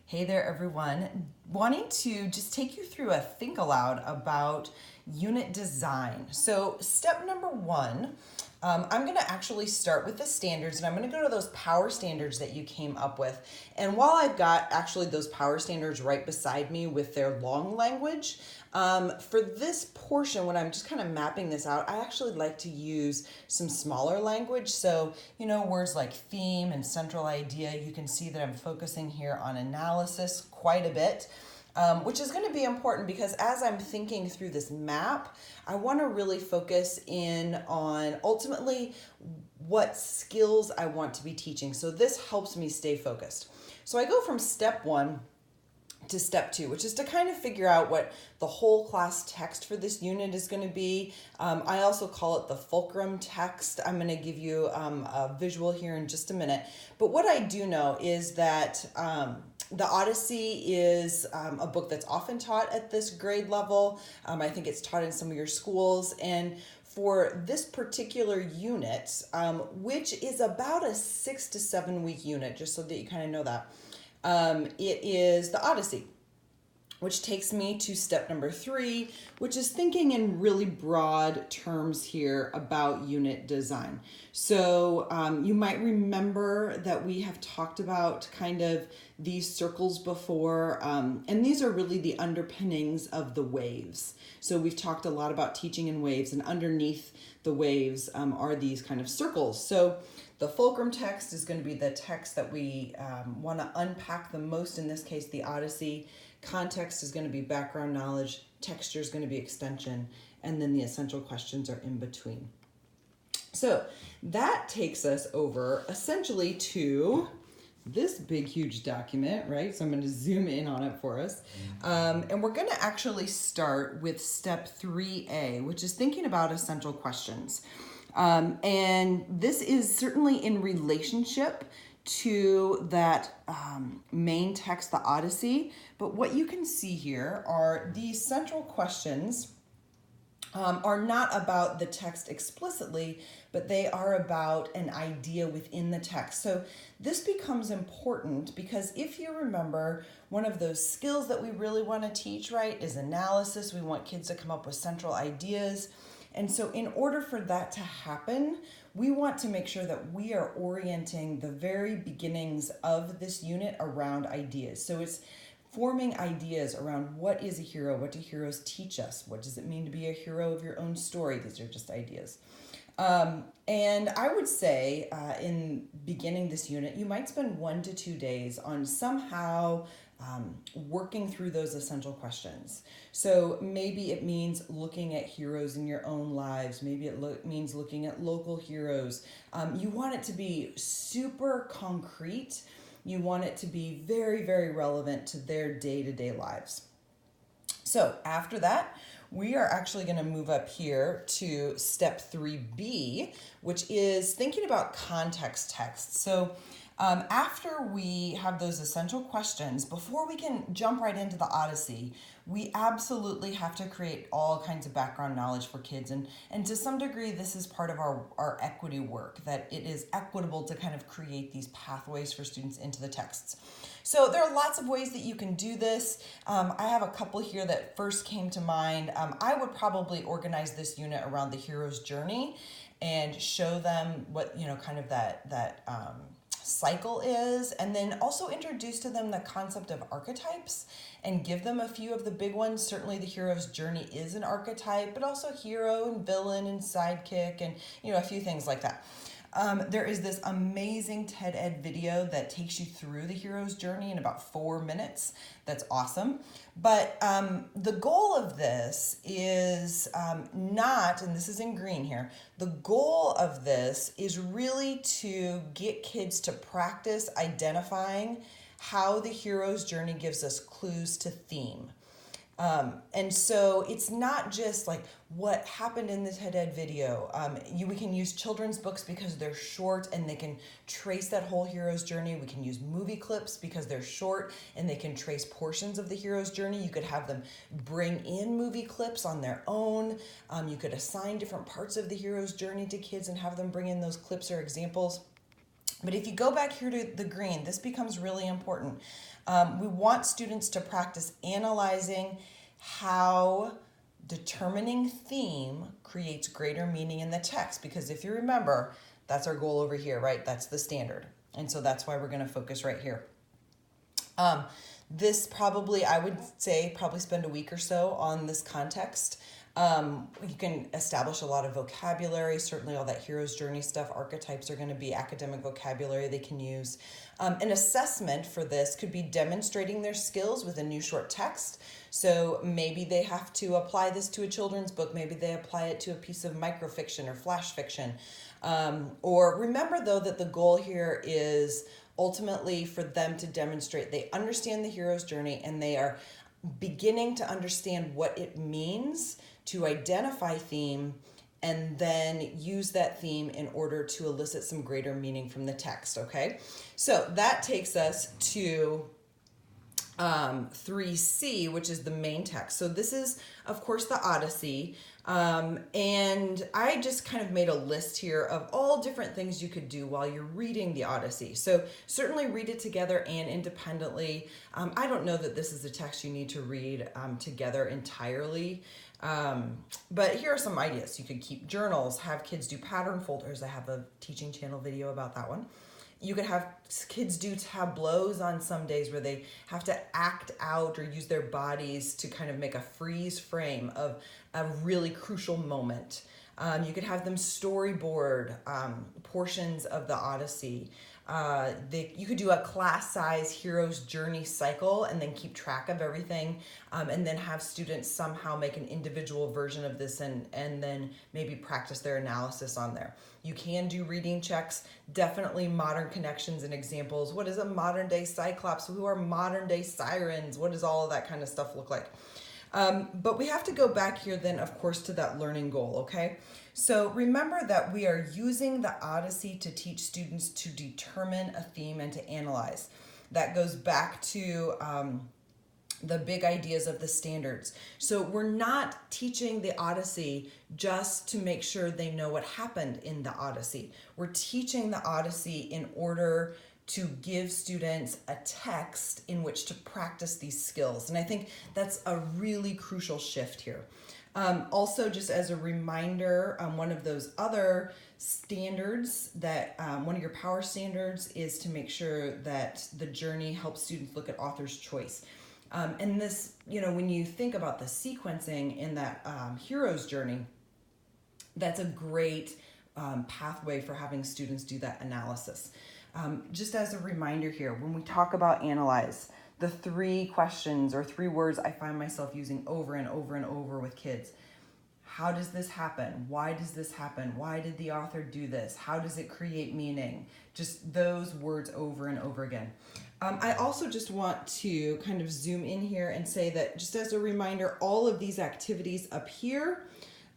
Hey there, everyone. Wanting to just take you through a think aloud about unit design. So, step number one, I'm going to actually start with the standards and I'm going to go to those power standards that you came up with. And while I've got actually those power standards right beside me with their long language, for this portion, when I'm just kind of mapping this out, I actually like to use some smaller language. So, words like theme and central idea, you can see that I'm focusing here on analysis quite a bit. Which is going to be important because as I'm thinking through this map, I want to really focus in on ultimately what skills I want to be teaching. So this helps me stay focused. So I go from step one to step two, which is to kind of figure out what the whole class text for this unit is going to be. I also call it the fulcrum text. I'm going to give you a visual here in just a minute. But what I do know is that the Odyssey is a book that's often taught at this grade level. I think it's taught in some of your schools. And for this particular unit, which is about a 6 to 7 week unit, just so that you kind of know that, it is the Odyssey, which takes me to step number three, which is thinking in really broad terms here about unit design. So you might remember that we have talked about kind of these circles before, and these are really the underpinnings of the waves. So we've talked a lot about teaching in waves, and underneath the waves are these kind of circles. So the fulcrum text is going to be the text that we want to unpack the most, in this case, the Odyssey. Context is going to be background knowledge, texture is going to be extension, and then the essential questions are in between. So that takes us over essentially to this big, huge document, right? So I'm going to zoom in on it for us. And we're going to actually start with step 3A, which is thinking about essential questions. And this is certainly in relationship to that main text, the Odyssey. But what you can see here are these central questions are not about the text explicitly, but they are about an idea within the text. So this becomes important because if you remember, one of those skills that we really want to teach, right, is analysis. We want kids to come up with central ideas. And so in order for that to happen, we want to make sure that we are orienting the very beginnings of this unit around ideas. So it's forming ideas around what is a hero, what do heroes teach us, what does it mean to be a hero of your own story. These are just ideas. And I would say in beginning this unit, you might spend 1 to 2 days on somehow working through those essential questions. So maybe it means looking at heroes in your own lives. Maybe it means looking at local heroes. You want it to be super concrete. You want it to be very, very relevant to their day-to-day lives. So after that, we are actually going to move up here to step 3B, which is thinking about context text. So after we have those essential questions, before we can jump right into the Odyssey, we absolutely have to create all kinds of background knowledge for kids. And to some degree, this is part of our equity work, that it is equitable to kind of create these pathways for students into the texts. So there are lots of ways that you can do this. I have a couple here that first came to mind. I would probably organize this unit around the hero's journey and show them what, kind of that cycle is, and then also introduce to them the concept of archetypes and give them a few of the big ones. Certainly the hero's journey is an archetype, but also hero and villain and sidekick and a few things like that. There is this amazing TED Ed video that takes you through the hero's journey in about 4 minutes. That's awesome. But the goal of this is not, and this is in green here, the goal of this is really to get kids to practice identifying how the hero's journey gives us clues to theme. And so it's not just like what happened in the TED Ed video. We can use children's books because they're short and they can trace that whole hero's journey. We can use movie clips because they're short and they can trace portions of the hero's journey. You could have them bring in movie clips on their own. You could assign different parts of the hero's journey to kids and have them bring in those clips or examples. But if you go back here to the green, this becomes really important. We want students to practice analyzing how determining theme creates greater meaning in the text, because if you remember, that's our goal over here, right? That's the standard. And so that's why we're going to focus right here. This probably, I would say, probably spend a week or so on this context. You can establish a lot of vocabulary, certainly all that hero's journey stuff. Archetypes are going to be academic vocabulary they can use. An assessment for this could be demonstrating their skills with a new short text. So maybe they have to apply this to a children's book. Maybe they apply it to a piece of microfiction or flash fiction. Or remember, though, that the goal here is ultimately for them to demonstrate they understand the hero's journey and they are beginning to understand what it means to identify theme and then use that theme in order to elicit some greater meaning from the text, okay? So that takes us to 3C, which is the main text. So this is, of course, the Odyssey. And I just kind of made a list here of all different things you could do while you're reading the Odyssey. So certainly read it together and independently. I don't know that this is a text you need to read together entirely. But here are some ideas. You could keep journals, have kids do pattern folders. I have a teaching channel video about that one. You could have kids do tableaus on some days where they have to act out or use their bodies to kind of make a freeze frame of a really crucial moment. You could have them storyboard portions of the Odyssey. You could do a class-size hero's journey cycle and then keep track of everything, and then have students somehow make an individual version of this and then maybe practice their analysis on there. You can do reading checks, definitely modern connections and examples. What is a modern day Cyclops? Who are modern day sirens? What does all of that kind of stuff look like? But we have to go back here then, of course, to that learning goal, okay? So remember that we are using the Odyssey to teach students to determine a theme and to analyze. That goes back to the big ideas of the standards. So we're not teaching the Odyssey just to make sure they know what happened in the Odyssey. We're teaching the Odyssey in order to give students a text in which to practice these skills. And I think that's a really crucial shift here. Also, just as a reminder, one of those other standards that, one of your power standards is to make sure that the journey helps students look at author's choice. And this, when you think about the sequencing in that hero's journey, that's a great pathway for having students do that analysis. Just as a reminder here, when we talk about analyze, the 3 questions or 3 words I find myself using over and over and over with kids. How does this happen? Why does this happen? Why did the author do this? How does it create meaning? Just those words over and over again. I also just want to kind of zoom in here and say that just as a reminder, all of these activities up here,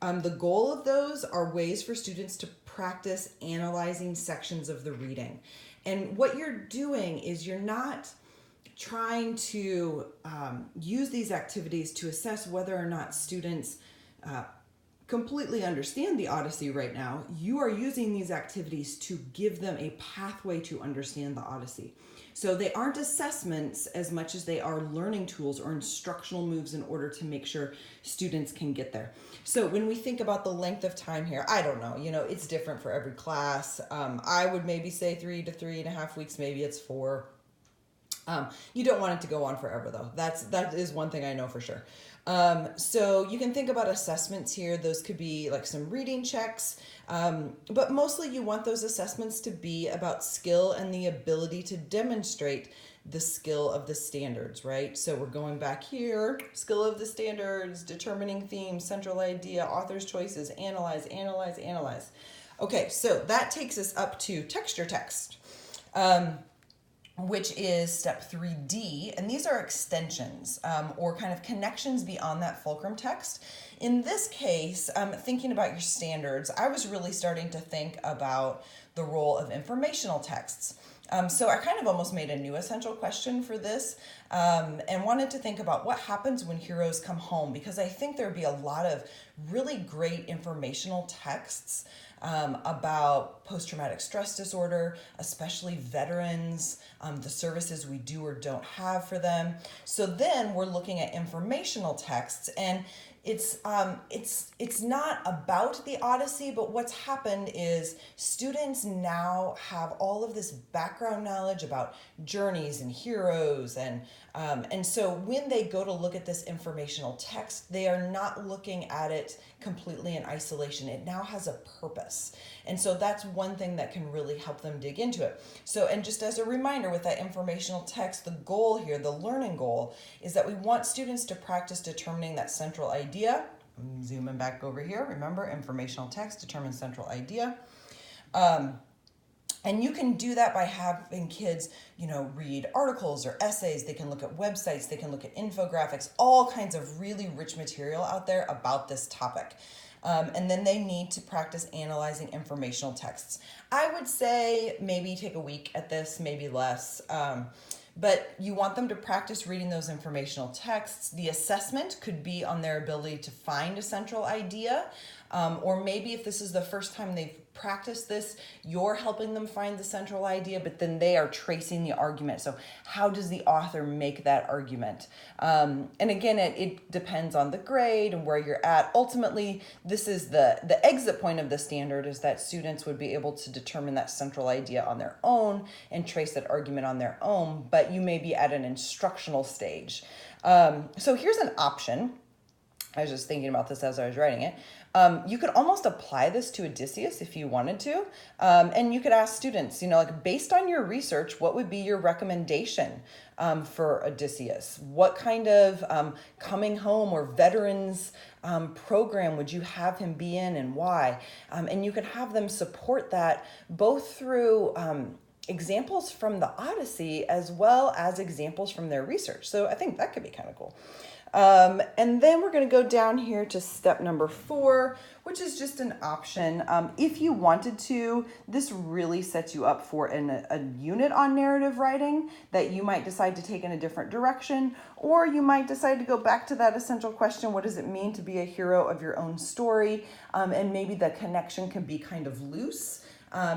the goal of those are ways for students to practice analyzing sections of the reading. And what you're doing is you're not trying to use these activities to assess whether or not students completely understand the Odyssey right now. You are using these activities to give them a pathway to understand the Odyssey. So they aren't assessments as much as they are learning tools or instructional moves in order to make sure students can get there. So when we think about the length of time here, I don't know, it's different for every class. I would maybe say 3 to 3.5 weeks, maybe it's 4. You don't want it to go on forever though. That is one thing I know for sure. So you can think about assessments here. Those could be like some reading checks, but mostly you want those assessments to be about skill and the ability to demonstrate the skill of the standards, right? So we're going back here, skill of the standards, determining themes, central idea, author's choices, analyze, analyze, analyze. Okay, so that takes us up to texture text. Which is step 3D, and these are extensions or kind of connections beyond that fulcrum text. In this case, thinking about your standards, I was really starting to think about the role of informational texts. So I kind of almost made a new essential question for this and wanted to think about what happens when heroes come home, because I think there'd be a lot of really great informational texts about post-traumatic stress disorder, especially veterans, the services we do or don't have for them. So then we're looking at informational texts, and it's not about the Odyssey, but what's happened is students now have all of this background knowledge about journeys and heroes, and so when they go to look at this informational text, they are not looking at it completely in isolation. It now has a purpose, and so that's one thing that can really help them dig into it. So, and just as a reminder, with that informational text, the goal here, the learning goal, is that we want students to practice determining that central idea. I'm zooming back over here. Remember, informational text determines central idea. And you can do that by having kids, read articles or essays. They can look at websites. They can look at infographics, all kinds of really rich material out there about this topic. And then they need to practice analyzing informational texts. I would say maybe take a week at this, maybe less. But you want them to practice reading those informational texts. The assessment could be on their ability to find a central idea, or maybe if this is the first time they've practiced this, you're helping them find the central idea, but then they are tracing the argument. So how does the author make that argument? And again, it depends on the grade and where you're at. Ultimately, this is the exit point of the standard, is that students would be able to determine that central idea on their own and trace that argument on their own, but you may be at an instructional stage. So here's an option. I was just thinking about this as I was writing it. You could almost apply this to Odysseus if you wanted to. And you could ask students, based on your research, what would be your recommendation for Odysseus? What kind of coming home or veterans program would you have him be in, and why? And you could have them support that both through examples from the Odyssey as well as examples from their research. So I think that could be kind of cool. And then we're going to go down here to step number 4, which is just an option. If you wanted to, this really sets you up for a unit on narrative writing that you might decide to take in a different direction, or you might decide to go back to that essential question, what does it mean to be a hero of your own story? And maybe the connection can be kind of loose.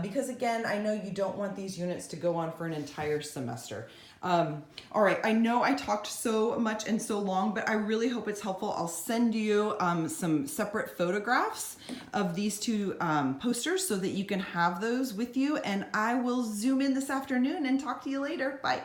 Because again, I know you don't want these units to go on for an entire semester. All right, I know I talked so much and so long, but I really hope it's helpful. I'll send you some separate photographs of these two posters so that you can have those with you, and I will zoom in this afternoon and talk to you later. Bye.